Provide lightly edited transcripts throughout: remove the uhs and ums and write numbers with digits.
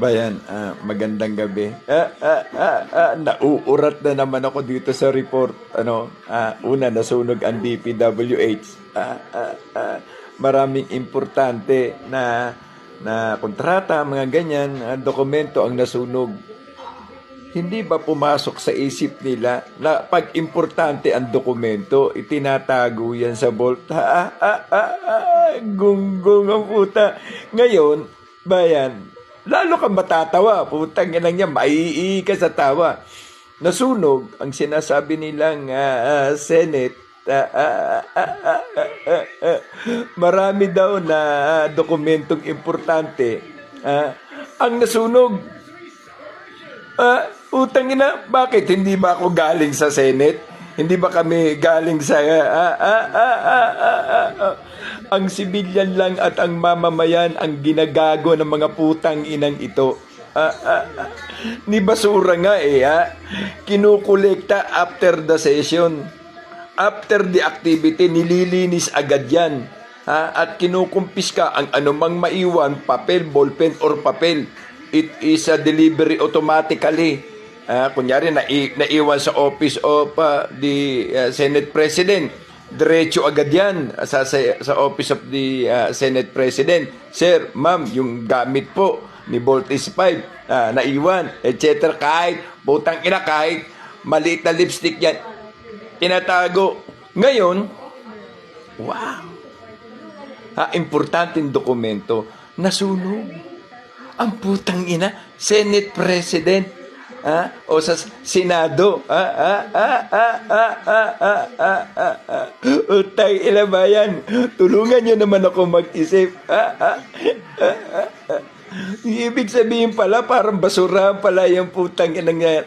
Bayan, magandang gabi. Nauurat na naman ako dito sa report. Una, nasunog ang DPWH. Maraming importante na kontrata, mga ganyan, dokumento ang nasunog. Hindi ba pumasok sa isip nila na pag importante ang dokumento, itinatago yan sa vault? Gunggong ang puta. Ngayon, bayan, lalo kang matatawa. Putang inang niya, maiii ka sa tawa. Nasunog ang sinasabi nilang Senate. Marami daw na dokumentong importante ang nasunog. Utang ina, bakit hindi ba ako galing sa Senate? Hindi ba kami galing sa ang sibilyan lang at ang mamamayan ang ginagago ng mga putang inang ito. Ni basura nga kinukolekta after the session. After the activity, nililinis agad yan. At kinukumpiska ang anumang maiwan, papel, ballpen, or papel. It is a delivery automatically. Kunyari, naiwan sa office of the Senate President. Diretso agad yan sa office of the Senate President. Sir, ma'am, yung gamit po ni Voltes 5, naiwan, etc. Kahit, butang ina, kahit maliit na lipstick yan, tinatago. Ngayon, wow! Importanteng dokumento, nasunog. Ang putang ina, Senate President, o sa Senado, utang ina ba yan? Tulungan nyo naman ako mag-isip. Ibig sabihin pala, parang basura pala yung putang ina yan.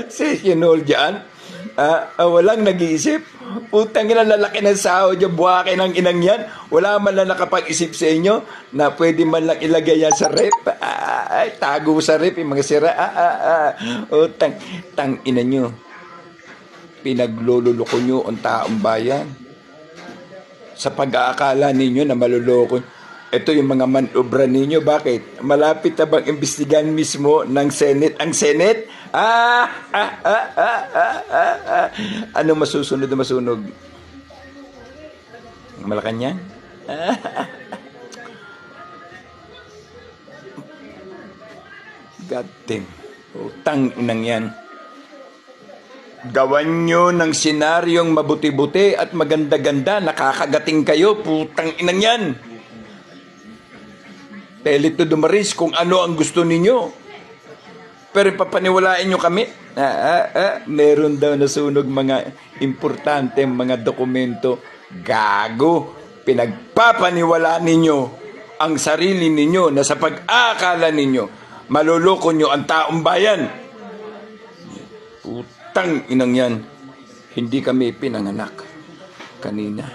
Session hall dyan. Walang nag-iisip. Putang ina, lalaki ng sahod yung buhake ng inang yan. Wala man lang nakapag-isip sa inyo na pwede man lang ilagay yan sa rep. Tago sa rep yung mga sira. Tang ina nyo. Pinaglululoko nyo ang taong bayan. Sa pag-aakala ninyo na maluloko. Ito yung mga manobra ninyo. Bakit? Malapit na bang imbestigahan mismo ng Senate ang Senate? Anong masusunod na masunog? Malacanang? God damn. Utang inang yan. Gawan nyo ng senaryong mabuti-buti at maganda-ganda. Nakakagating kayo. Putang inang yan. Tell it to the Marines kung ano ang gusto ninyo. Pero papaniwalain nyo kami. Meron daw nasunog mga importante mga dokumento. Gago. Pinagpapaniwalaan ninyo ang sarili ninyo na sa pag-aakala ninyo, maluloko nyo ang taong bayan. Putang inang yan. Hindi kami pinanganak kanina.